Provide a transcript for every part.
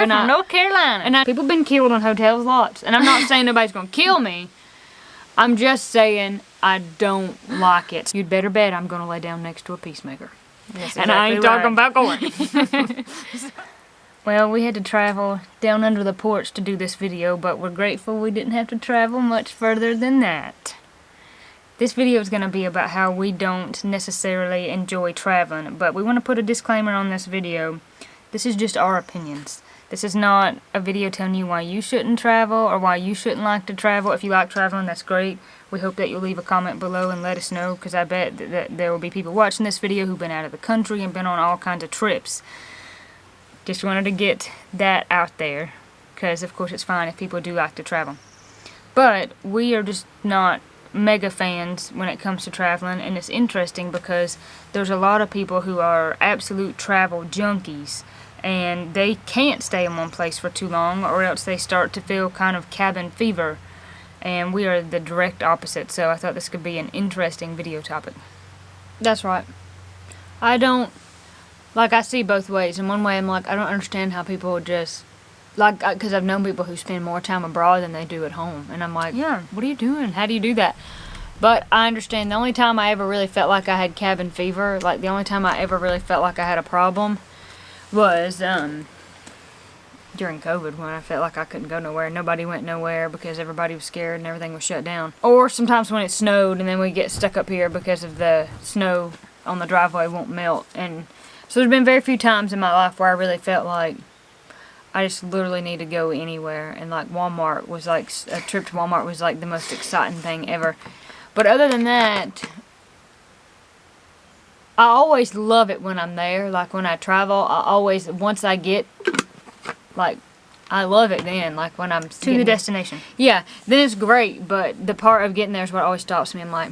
We're from North Carolina. And people been killed on hotels lots. And I'm not saying nobody's going to kill me. I'm just saying I don't like it. You'd better bet I'm going to lay down next to a peacemaker. Yes, and I ain't talking about going. Well, we had to travel down under the porch to do this video, but we're grateful we didn't have to travel much further than that. This video is going to be about how we don't necessarily enjoy traveling, but we want to put a disclaimer on this video. This is just our opinions. This is not a video telling you why you shouldn't travel or why you shouldn't like to travel. If you like traveling, that's great. We hope that you'll leave a comment below and let us know, because I bet that there will be people watching this video who've been out of the country and been on all kinds of trips. Just wanted to get that out there, because of course it's fine if people do like to travel. But we are just not mega fans when it comes to traveling, and it's interesting because there's a lot of people who are absolute travel junkies, and they can't stay in one place for too long, or else they start to feel kind of cabin fever, and we are the direct opposite. So I thought this could be an interesting video topic. That's right. I see both ways. In one way, I'm like, I don't understand how people just, because I've known people who spend more time abroad than they do at home. And I'm like, yeah, what are you doing? How do you do that? But I understand. The only time I ever really felt like I had cabin fever, the only time I ever really felt like I had a problem was during COVID, when I felt like I couldn't go nowhere. Nobody went nowhere because everybody was scared and everything was shut down. Or sometimes when it snowed and then we get stuck up here because of the snow on the driveway won't melt. And so there's been very few times in my life where I really felt like I just literally need to go anywhere. And Walmart was a trip to Walmart was the most exciting thing ever. But other than that, I always love it when I'm there. When I travel, once I get, I love it then. When I'm to the destination. Yeah, then it's great. But the part of getting there is what always stops me. I'm like,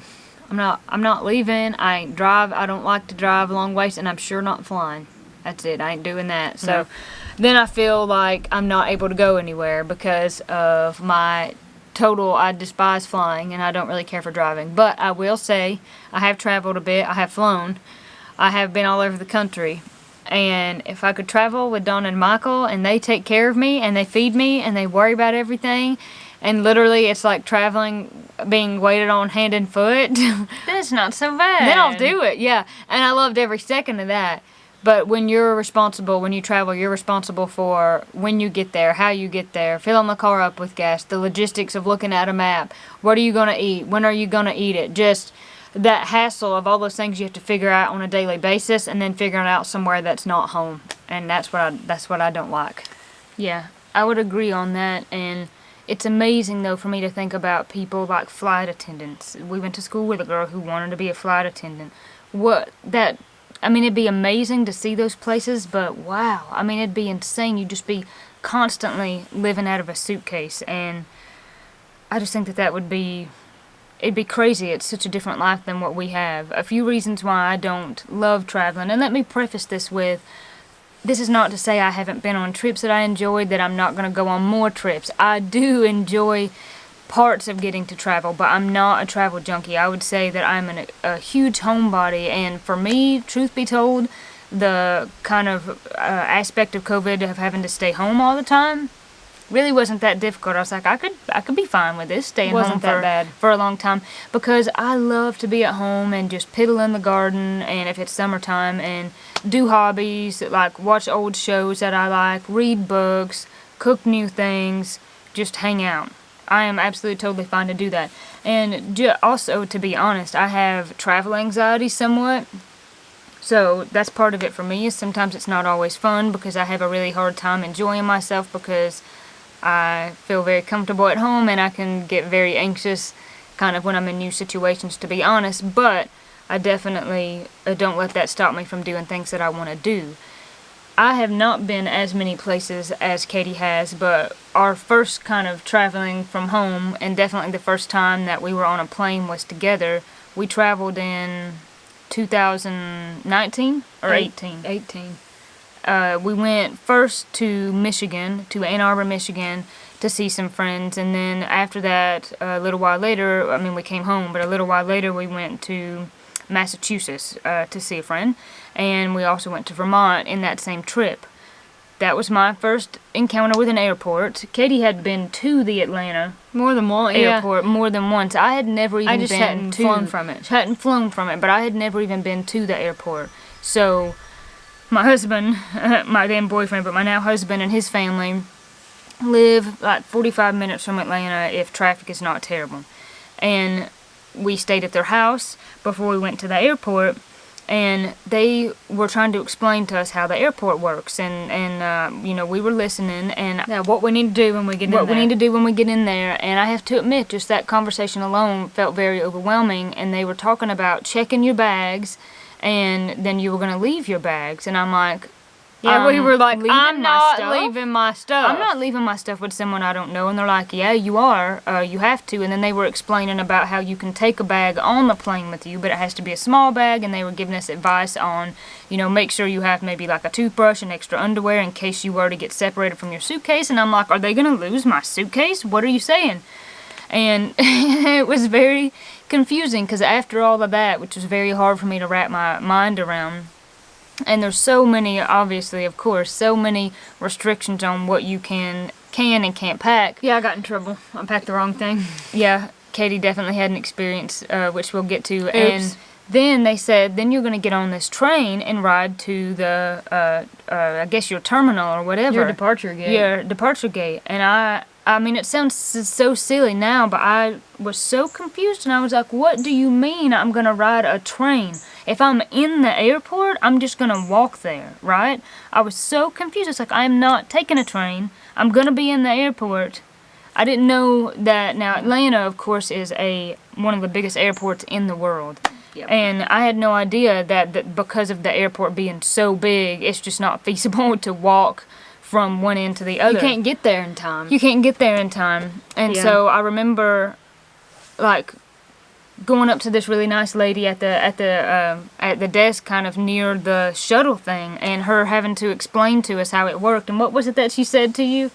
I'm not leaving. I ain't drive. I don't like to drive long ways, and I'm sure not flying. That's it. I ain't doing that. So then I feel like I'm not able to go anywhere because of my total. I despise flying, and I don't really care for driving. But I will say I have traveled a bit. I have flown. I have been all over the country. And if I could travel with Dawn and Michael, and they take care of me, and they feed me, and they worry about everything, and literally it's like traveling, being waited on hand and foot. That's not so bad. Then I'll do it, yeah. And I loved every second of that. But when you travel, you're responsible for when you get there, how you get there, filling the car up with gas, the logistics of looking at a map, what are you going to eat, when are you going to eat it, just that hassle of all those things you have to figure out on a daily basis, and then figuring out somewhere that's not home. And that's what I don't like. Yeah, I would agree on that. And it's amazing, though, for me to think about people like flight attendants. We went to school with a girl who wanted to be a flight attendant. It'd be amazing to see those places, but wow. It'd be insane. You'd just be constantly living out of a suitcase. And I just think it'd be crazy. It's such a different life than what we have. A few reasons why I don't love traveling. And let me preface this with, this is not to say I haven't been on trips that I enjoyed, that I'm not going to go on more trips. I do enjoy parts of getting to travel, but I'm not a travel junkie. I would say that I'm a huge homebody, and for me, truth be told, the kind of aspect of COVID of having to stay home all the time really wasn't that difficult. I was like, I could be fine with this, staying home for a long time, because I love to be at home and just piddle in the garden, and if it's summertime, and do hobbies, watch old shows that I like, read books, cook new things, just hang out. I am absolutely totally fine to do that. And also, to be honest, I have travel anxiety somewhat. So that's part of it for me. Is sometimes it's not always fun because I have a really hard time enjoying myself because I feel very comfortable at home, and I can get very anxious kind of when I'm in new situations, to be honest. But I definitely don't let that stop me from doing things that I want to do. I have not been as many places as Katie has, but our first kind of traveling from home, and definitely the first time that we were on a plane was together. We traveled in 2019 or 18? 18. We went first to Michigan, to Ann Arbor, Michigan, to see some friends, and then after that, a little while later, we came home, but a little while later we went to Massachusetts to see a friend, and we also went to Vermont in that same trip. that was my first encounter with an airport. Katie had been to the Atlanta More than one. airport more than once. I had never even just been hadn't flown from it. Hadn't flown from it, but I had never even been to the airport. So my husband, my then boyfriend, but my now husband and his family live like 45 minutes from Atlanta if traffic is not terrible. And we stayed at their house before we went to the airport. And they were trying to explain to us how the airport works, and you know, we were listening, and what we need to do when we get in there. what we need to do when we get in there. And I have to admit, just that conversation alone felt very overwhelming. And they were talking about checking your bags, and then you were going to leave your bags. And I'm like, Yeah, we were like, leaving leaving my stuff. I'm not leaving my stuff with someone I don't know. And they're like, yeah, you are. You have to. And then they were explaining about how you can take a bag on the plane with you, but it has to be a small bag. And they were giving us advice on, you know, make sure you have maybe like a toothbrush and extra underwear in case you were to get separated from your suitcase. And I'm like, are they going to lose my suitcase? What are you saying? And it was very confusing because after all of that, which was very hard for me to wrap my mind around, and there's so many, obviously, of course, so many restrictions on what you can and can't pack. Yeah, I got in trouble. I packed the wrong thing. Yeah, Katie definitely had an experience, which we'll get to. Oops. And then they said, then you're going to get on this train and ride to the, I guess your terminal or whatever. Your departure gate. Your departure gate. And I mean, it sounds so silly now, but I was so confused, and I was like, what do you mean I'm going to ride a train? If I'm in the airport, I'm just going to walk there, right? I was so confused. It's like, I'm not taking a train. I'm going to be in the airport. I didn't know that. Now, Atlanta, of course, is one of the biggest airports in the world. Yep. And I had no idea that because of the airport being so big, it's just not feasible to walk from one end to the other. You can't get there in time. You can't get there in time. And Yeah. so I remember, like, going up to this really nice lady at the desk kind of near the shuttle thing, and her having to explain to us how it worked. And what was it that she said to you?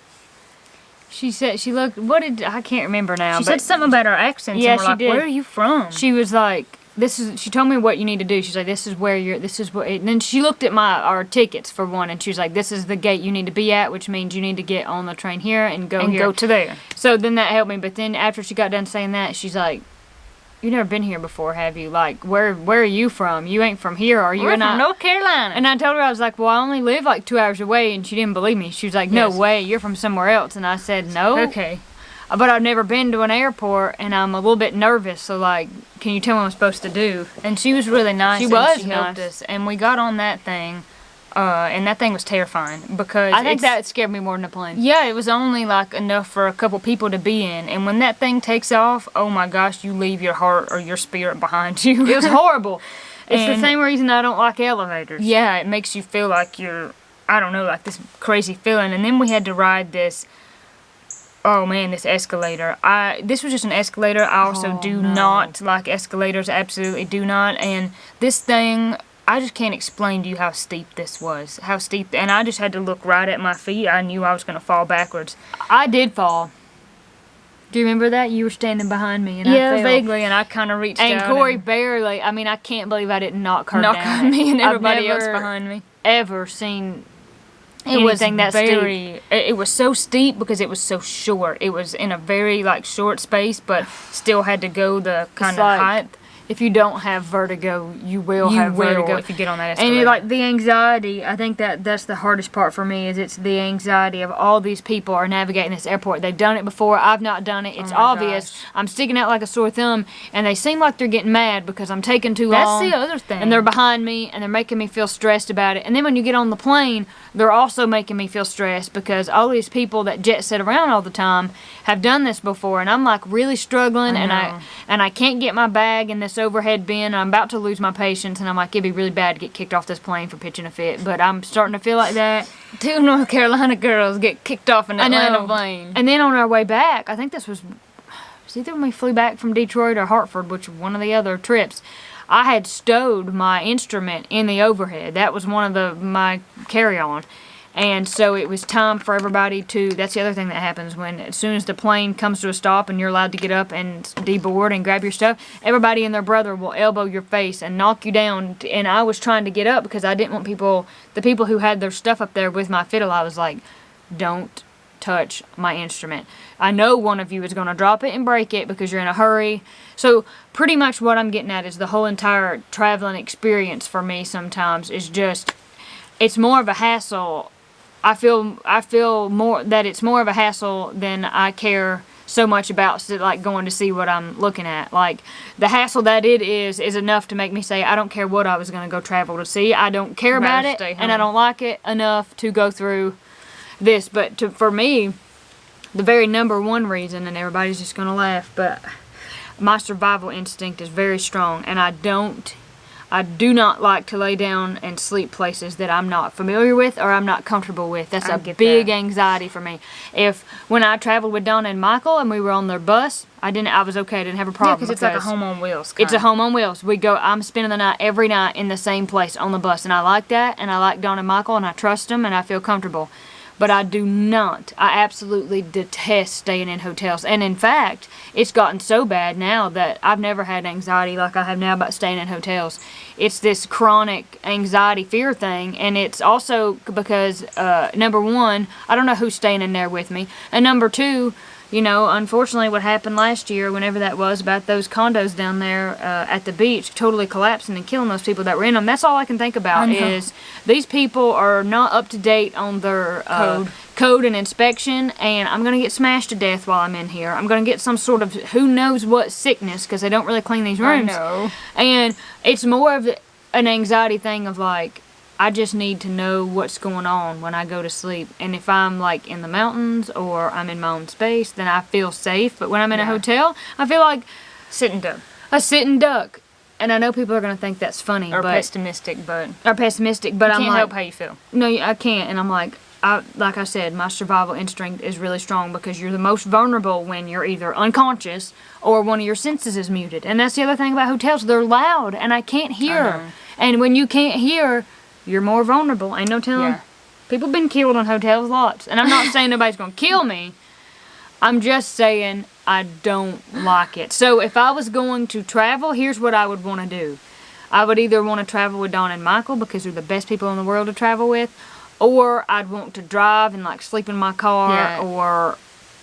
She said, I can't remember now. She but said something about our accents. Yeah, and we're she like, did. Where are you from? She was like, she told me what you need to do. She's like, and then she looked at our tickets for one, and she was like, this is the gate you need to be at, which means you need to get on the train here and go here. go to there. So then that helped me, but then after she got done saying that, she's like, you've never been here before, have you? Like, where are you from? You ain't from here, are you? We're And from North Carolina. And I told her, I was like, well, I only live like 2 hours away, and she didn't believe me. She was like, no Yes. way, you're from somewhere else. And I said, no. Okay. But I've never been to an airport, and I'm a little bit nervous, so like, can you tell me what I'm supposed to do? And she was really nice. She and was she helped nice. us. And we got on that thing, and that thing was terrifying because I think it's- that scared me more than the plane. Yeah, it was only like enough for a couple people to be in, and when that thing takes off, oh my gosh, you leave your heart or your spirit behind you. It was horrible. It's the And- same reason I don't like elevators. Yeah, it makes you feel like you're, I don't know, like this crazy feeling. And then we had to ride this, oh man, this escalator. This was just an escalator. I also do not like escalators, absolutely do not. And this thing, I just can't explain to you how steep this was. How steep, and I just had to look right at my feet. I knew I was going to fall backwards. I did fall. Do you remember that? You were standing behind me, and I Yeah, fell. vaguely, and I kind of reached And out. Corey barely. I mean, I can't believe I didn't knock her knocked down. on me and I've everybody else never behind me. Ever seen It was anything that steep. It was so steep because it was so short. It was in a very like short space, but still had to go the kind of like height. If you don't have vertigo, you will You have will vertigo if you get on that And escalator. like the anxiety, I think that's the hardest part for me. Is it's the anxiety of all these people are navigating this airport. They've done it before. I've not done it. It's my obvious. gosh. I'm sticking out like a sore thumb, and they seem like they're getting mad because I'm taking too That's long. the other thing. And they're behind me, and they're making me feel stressed about it. And then when you get on the plane, they're also making me feel stressed because all these people that jet set around all the time have done this before, and I'm like really struggling, and know. I can't get my bag in this overhead bin. I'm about to lose my patience, and I'm like, it'd be really bad to get kicked off this plane for pitching a fit. But I'm starting to feel like that. 2 North Carolina girls get kicked off an I know. Atlanta plane. And then on our way back, I think this was either when we flew back from Detroit or Hartford, which was one of the other trips. I had stowed my instrument in the overhead. That was one of my carry-on. And so it was time for everybody to, that's the other thing that happens when, as soon as the plane comes to a stop and you're allowed to get up and deboard and grab your stuff, everybody and their brother will elbow your face and knock you down. And I was trying to get up because I didn't want the people who had their stuff up there with my fiddle, I was like, don't touch my instrument. I know one of you is going to drop it and break it because you're in a hurry. So pretty much what I'm getting at is the whole entire traveling experience for me sometimes is just, it's more of a hassle. I feel more that it's more of a hassle than I care so much about like going to see what I'm looking at. Like the hassle that it is enough to make me say I don't care what I was going to go travel to see. I don't care about it and I don't like it enough to go through this. But for me, the very number one reason, and everybody's just going to laugh, but my survival instinct is very strong, and I do not like to lay down and sleep places that I'm not familiar with or I'm not comfortable with. That's a big anxiety for me. When I traveled with Donna and Michael and we were on their bus, I was okay. I didn't have a problem. Yeah, because it's like a home on wheels. It's a home on wheels. I'm spending the night every night in the same place on the bus, and I like that, and I like Donna and Michael, and I trust them, and I feel comfortable. But I absolutely detest staying in hotels. And in fact, it's gotten so bad now that I've never had anxiety like I have now about staying in hotels. It's this chronic anxiety fear thing. And it's also because, number one, I don't know who's staying in there with me. And number two, unfortunately what happened last year, whenever that was, about those condos down there at the beach totally collapsing and killing those people that were in them. That's all I can think about is these people are not up to date on their code and inspection, and I'm going to get smashed to death while I'm in here. I'm going to get some sort of who knows what sickness because they don't really clean these rooms. I know. And it's more of an anxiety thing of like, I just need to know what's going on when I go to sleep. And if I'm like in the mountains or I'm in my own space, then I feel safe. But when I'm in a hotel, I feel like a sitting duck. And I know people are going to think that's funny. Or pessimistic, but I'm like, can't help how you feel. No, I can't. And I'm like I said, my survival instinct is really strong because you're the most vulnerable when you're either unconscious or one of your senses is muted. And that's the other thing about hotels. They're loud and I can't hear. And when you can't hear, you're more vulnerable. Ain't no telling. Yeah. People been killed in hotels lots. And I'm not saying nobody's going to kill me. I'm just saying I don't like it. So if I was going to travel, here's what I would want to do. I would either want to travel with Dawn and Michael because they're the best people in the world to travel with. Or I'd want to drive and like sleep in my car. Or,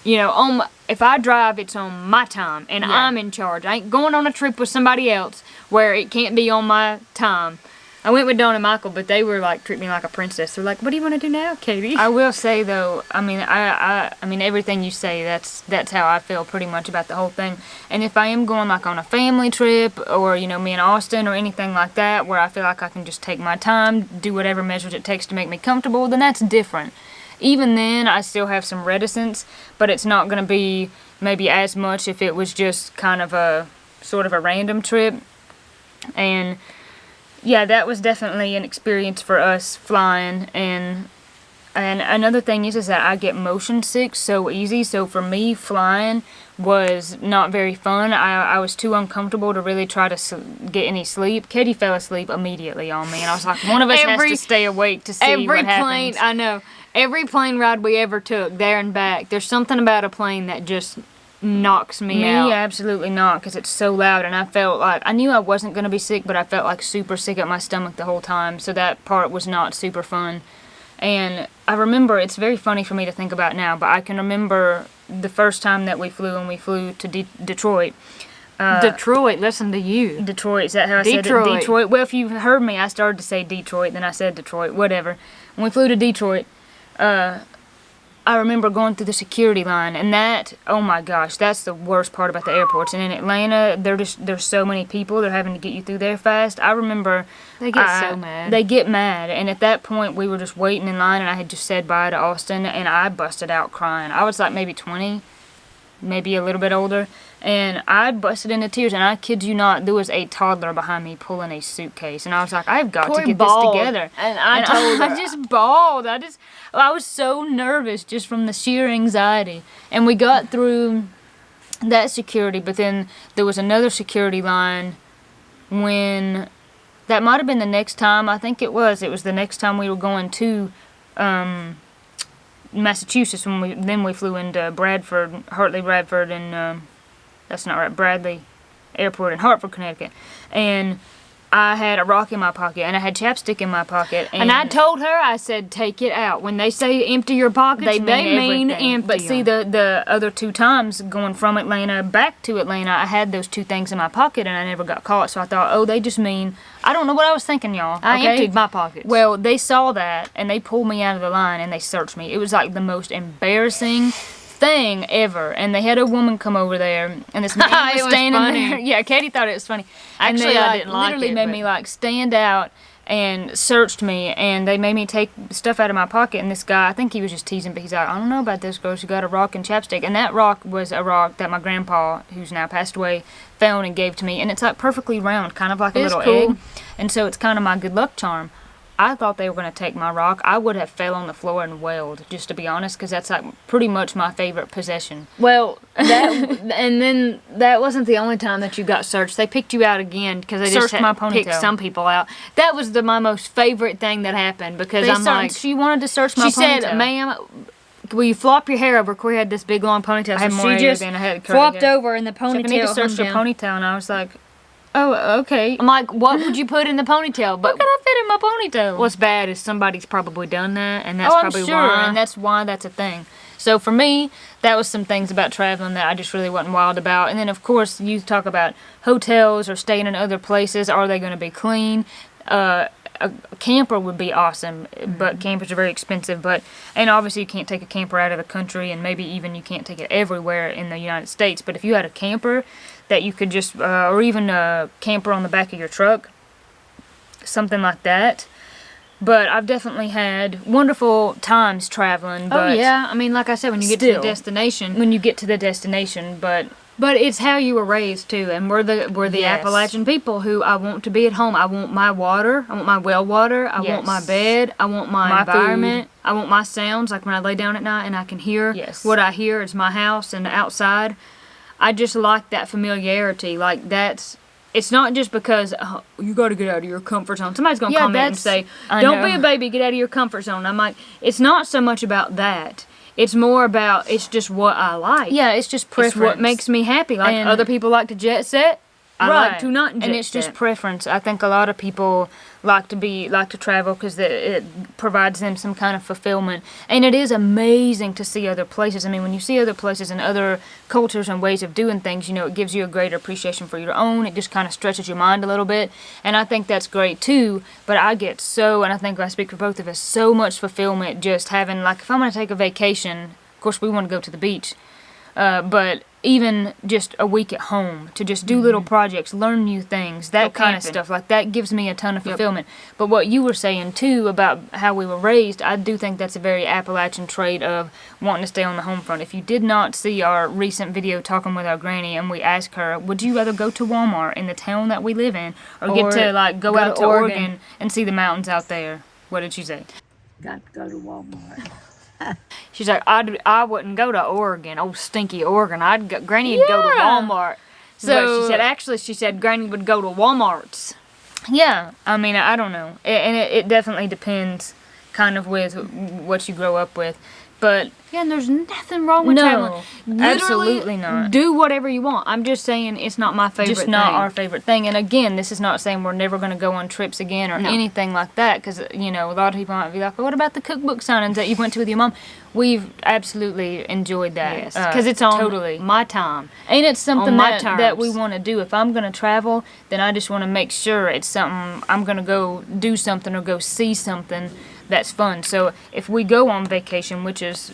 if I drive, it's on my time. And I'm in charge. I ain't going on a trip with somebody else where it can't be on my time. I went with Dawn and Michael, but they were like, treat me like a princess. They're like, what do you want to do now, Katie? I will say though, I mean everything you say, that's how I feel pretty much about the whole thing. And if I am going like on a family trip or, me and Austin or anything like that where I feel like I can just take my time, do whatever measures it takes to make me comfortable, then that's different. Even then, I still have some reticence, but it's not going to be maybe as much if it was just kind of a sort of a random trip. And yeah, that was definitely an experience for us flying, and another thing is that I get motion sick so easy, so for me flying was not very fun. I was too uncomfortable to really try to get any sleep. Katie fell asleep immediately on me, and I was like, one of us has to stay awake to see what happens. I know. Every plane ride we ever took, there and back, there's something about a plane that just knocks me out. Me, absolutely not, because it's so loud, and I felt like, I knew I wasn't going to be sick, but I felt like super sick at my stomach the whole time, so that part was not super fun. And I remember, it's very funny for me to think about now, but I can remember the first time that we flew to Detroit. Detroit, listen to you. Detroit, is that how I said it? Detroit. Well, if you heard me, I started to say Detroit, then I said Detroit, whatever. When we flew to Detroit, I remember going through the security line, and that, oh my gosh, that's the worst part about the airports. And in Atlanta, there's so many people, they're having to get you through there fast. I remember they get so mad. They get mad, and at that point, we were just waiting in line, and I had just said bye to Austin, and I busted out crying. I was like maybe 20, maybe a little bit older, and I busted into tears, and I kid you not, there was a toddler behind me pulling a suitcase, and I was like, I've got to get this together. And I told her. I just bawled. I was so nervous just from the sheer anxiety. And we got through that security, but then there was another security line when, that might have been the next time, I think it was the next time we were going to Massachusetts when we flew into Hartley Bradford, and that's not right, Bradley Airport in Hartford, Connecticut, and I had a rock in my pocket, and I had chapstick in my pocket, and I told her, I said, take it out. When they say empty your pockets, they mean everything. empty. But see, the other 2 times going from Atlanta back to Atlanta, I had those 2 things in my pocket, and I never got caught. So I thought, oh, they just mean, I don't know what I was thinking, y'all. I emptied my pockets. Well, they saw that, and they pulled me out of the line, and they searched me. It was like the most embarrassing thing ever. And they had a woman come over there, and this man was standing there. Yeah, Katie thought it was funny. Actually, and they, I didn't like literally it, made me like stand out and searched me, and they made me take stuff out of my pocket. And this guy, I think he was just teasing, but he's like, I don't know about this girl. She got a rock and chapstick, and that rock was a rock that my grandpa, who's now passed away, found and gave to me. And it's like perfectly round, kind of like a little egg. And so it's kind of my good luck charm. I thought they were going to take my rock. I would have fell on the floor and wailed, just to be honest, because that's like pretty much my favorite possession. Well, and then that wasn't the only time that you got searched. They picked you out again because they Searched just my ponytail. picked some people out. That was my most favorite thing that happened because She wanted to search my ponytail. She said, ma'am, will you flop your hair over? We had this big long ponytail. I had more hair than I had curly flopped hair. over in the ponytail. I need to search the ponytail, and I was like, oh, okay. I'm like, what would you put in the ponytail? But what could I fit in my ponytail? What's bad is somebody's probably done that, and that's probably I'm sure, why. and that's why that's a thing. So for me, that was some things about traveling that I just really wasn't wild about. And then, of course, you talk about hotels or staying in other places. Are they going to be clean? A camper would be awesome, but campers are very expensive. And obviously you can't take a camper out of the country, and maybe even you can't take it everywhere in the United States. But if you had a camper that you could just, or even a camper on the back of your truck, something like that. But I've definitely had wonderful times traveling. But oh yeah, I mean, like I said, when you get to the destination, But it's how you were raised too, and we're the Yes. Appalachian people who I want to be at home. I want my water. I want my well water. I want my Yes. bed. I want my environment. food. I want my sounds, like when I lay down at night and I can hear Yes. what I hear. It's my house and outside. I just like that familiarity. Like it's not just because you got to get out of your comfort zone. Somebody's gonna comment and say, "Don't be a baby. Get out of your comfort zone." I'm like, it's not so much about that. It's more about, it's just what I like. Yeah, it's just preference. It's what makes me happy. Like And- other people like to jet set. I like to not jet and it's just set. preference. I think a lot of people like to travel because it provides them some kind of fulfillment, and it is amazing to see other places. I mean, when you see other places and other cultures and ways of doing things, you know, it gives you a greater appreciation for your own. It just kind of stretches your mind a little bit, and I think that's great too. But I get and I think I speak for both of us, so much fulfillment just having, like, if I'm going to take a vacation, of course we want to go to the beach, but even just a week at home to just do little projects, learn new things, that kind of stuff. Like, that gives me a ton of fulfillment. But what you were saying, too, about how we were raised, I do think that's a very Appalachian trait of wanting to stay on the home front. If you did not see our recent video talking with our granny, and we asked her, would you rather go to Walmart in the town that we live in, or get to, like, go out to Oregon and see the mountains out there? What did she say? Got to go to Walmart. She's like, I wouldn't go to Oregon, old stinky Oregon. Granny would go to Walmart. So she said Granny would go to Walmart's. Yeah, I mean, I don't know, and it definitely depends, kind of with what you grow up with, but Yeah, and there's nothing wrong with traveling. Literally, absolutely not. Do whatever you want. I'm just saying it's not my favorite Just not thing. our favorite thing. And again, this is not saying we're never going to go on trips again or anything like that, because, you know, a lot of people might be like, well, what about the cookbook signings that you went to with your mom? We've absolutely enjoyed that. Yes, because it's on totally my time. And it's something on my that we terms. want to do. If I'm going to travel, then I just want to make sure it's something I'm going to go do something or go see something that's fun. So if we go on vacation, which is,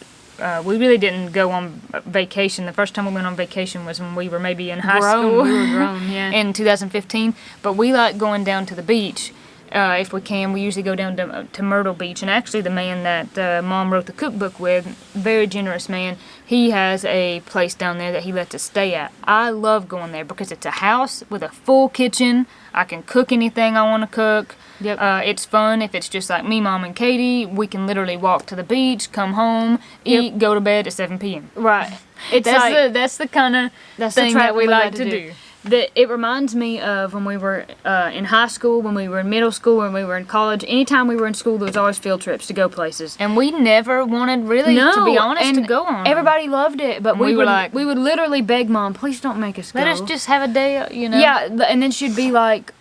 we really didn't go on vacation. The first time we went on vacation was when we were maybe in high school. We were grown, yeah. In 2015. But we like going down to the beach. If we can, we usually go down to Myrtle Beach. And actually the man that Mom wrote the cookbook with, very generous man, he has a place down there that he lets us stay at. I love going there because it's a house with a full kitchen. I can cook anything I want to cook. Yep. It's fun. If it's just like me, Mom, and Katie, we can literally walk to the beach, come home, eat, go to bed at 7 p.m. Right. That's the kind of thing that we like to do. it reminds me of when we were in high school, when we were in middle school, when we were in college. Anytime we were in school, there was always field trips to go places. And we never wanted, really, to be honest, to go on them. Everybody loved it, but we were like, we would literally beg Mom, please don't make us go. let us just have a day, you know. Yeah, and then she'd be like,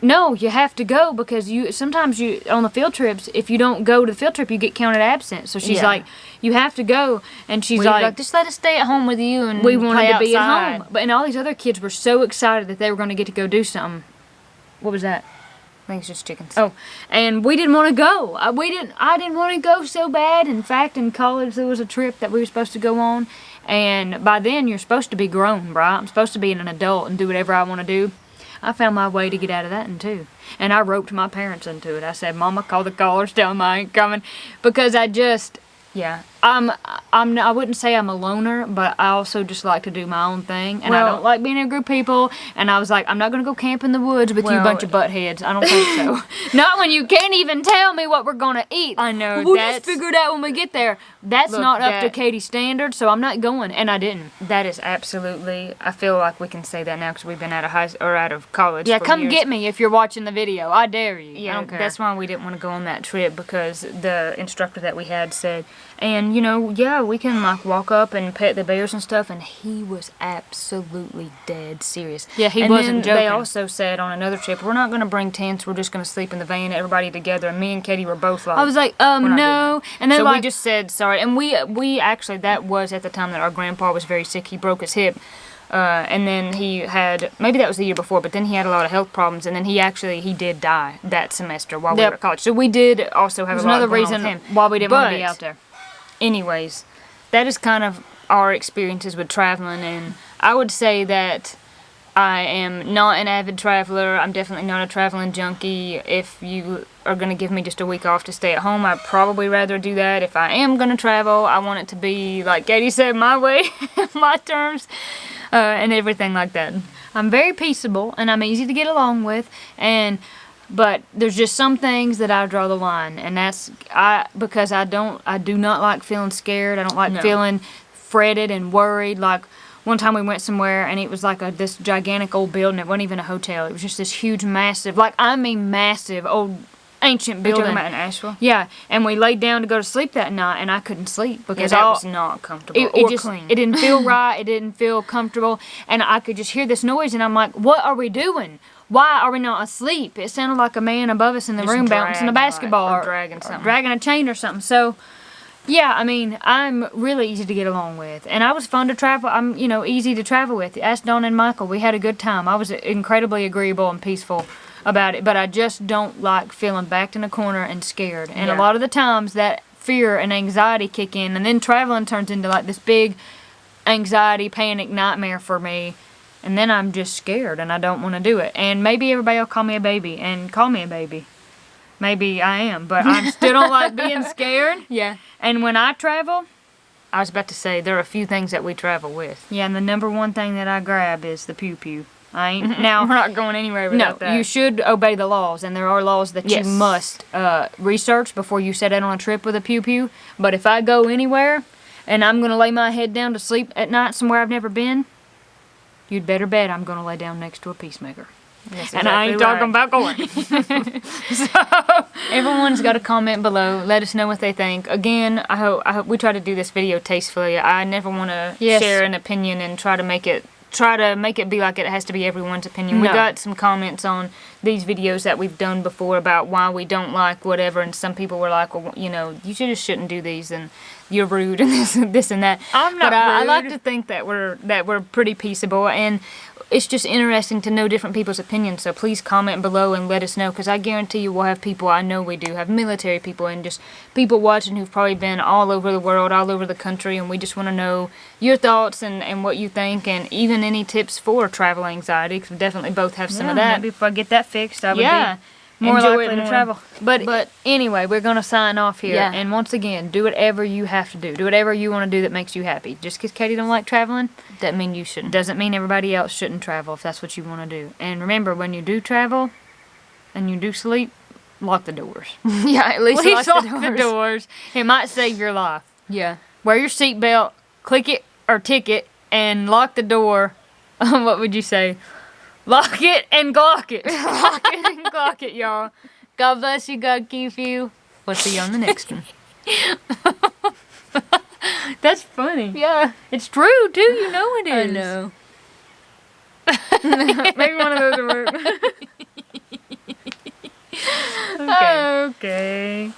no, you have to go because sometimes on the field trips, if you don't go to the field trip, you get counted absent. So she's like, you have to go, and she's like, just let us stay at home with you and we wanted play to be outside. at home. But and all these other kids were so excited that they were going to get to go do something. What was that? I think it's just chickens. Oh, and we didn't want to go. I didn't want to go so bad. In fact, in college there was a trip that we were supposed to go on, and by then you're supposed to be grown, right? I'm supposed to be an adult and do whatever I want to do. I found my way to get out of that one too. And I roped my parents into it. I said, Mama, call the callers, tell them I ain't coming. Because I wouldn't say I'm a loner, but I also just like to do my own thing. And I don't like being in a group of people. And I was like, I'm not going to go camp in the woods with you bunch of buttheads. I don't think so. Not when you can't even tell me what we're going to eat. I know. We'll just figure it out when we get there. That's not up to Katie's standards, so I'm not going. And I didn't. That is absolutely, I feel like we can say that now because we've been out of college. Yeah, for come years. get me if you're watching the video. I dare you. Yeah, I don't care. that's why we didn't want to go on that trip because the instructor that we had said, and you know, yeah, we can like walk up and pet the bears and stuff, and he was absolutely dead serious. Yeah, he and wasn't then joking. They also said on another trip, we're not going to bring tents, we're just going to sleep in the van, everybody together, and me and Katie were both like, I was like, no. And then so like, we just said sorry, and we actually, that was at the time that our grandpa was very sick, he broke his hip. And then he had, maybe that was the year before, but then he had a lot of health problems, and then he did die that semester while we were at college. So we did also have another going reason on with him. why we didn't want to be out there. Anyways, that is kind of our experiences with traveling, and I would say that I am not an avid traveler. I'm definitely not a traveling junkie. If you are going to give me just a week off to stay at home, I'd probably rather do that. If I am going to travel, I want it to be, like Katie said, my way, my terms, and everything like that. I'm very peaceable, and I'm easy to get along with, but there's just some things that I draw the line, and that's because I do not like feeling scared. I don't like feeling fretted and worried. Like one time we went somewhere and it was like this gigantic old building. It wasn't even a hotel. It was just this huge, massive, massive old ancient building. Are you talking about in Asheville? Yeah, and we laid down to go to sleep that night, and I couldn't sleep because that was not comfortable or clean. It didn't feel right. It didn't feel comfortable, and I could just hear this noise, and I'm like, what are we doing? Why are we not asleep? It sounded like a man above us in the room bouncing a basketball or dragging something. Dragging a chain or something. So, yeah, I mean, I'm really easy to get along with. And I was fun to travel. I'm, easy to travel with. Ask Dawn and Michael. We had a good time. I was incredibly agreeable and peaceful about it. But I just don't like feeling backed in a corner and scared. And a lot of the times that fear and anxiety kick in. And then traveling turns into like this big anxiety, panic nightmare for me. And then I'm just scared and I don't want to do it. And maybe everybody will call me a baby and call me a baby. Maybe I am, but I still don't like being scared. Yeah. And when I travel, I was about to say, there are a few things that we travel with. Yeah, and the number one thing that I grab is the pew-pew. I ain't, now, we're not going anywhere without that. No, you should obey the laws, and there are laws that you must research before you set out on a trip with a pew-pew. But if I go anywhere, and I'm going to lay my head down to sleep at night somewhere I've never been, you'd better bet I'm going to lay down next to a peacemaker. That's and I ain't talking about going. So everyone's got to comment below. Let us know what they think. Again, I hope we try to do this video tastefully. I never want to share an opinion and try to make it be like it has to be everyone's opinion. No. We got some comments on these videos that we've done before about why we don't like whatever, and some people were like, well, you just shouldn't do these, and you're rude, and this and that. I'm not rude. I like to think that we're pretty peaceable, and it's just interesting to know different people's opinions. So please comment below and let us know, because I guarantee you we'll have people, I know we do, have military people and just people watching who've probably been all over the world, all over the country, and we just want to know your thoughts and what you think, and even any tips for travel anxiety, because we definitely both have some of that. Maybe if I get that fixed, I would be more likely to travel. But anyway, we're going to sign off here. Yeah. And once again, do whatever you have to do. Do whatever you want to do that makes you happy. Just because Katie don't like traveling, doesn't mean you shouldn't. Doesn't mean everybody else shouldn't travel if that's what you want to do. And remember, when you do travel and you do sleep, lock the doors. Yeah, at least lock the doors. It might save your life. Yeah. Wear your seatbelt, click it or tick it, and lock the door. What would you say? Lock it and glock it. Lock it and glock it, y'all. God bless you, God keep you. We'll see you on the next one. That's funny. Yeah. It's true, too. You know it I is. know. Maybe one of those will work. Okay.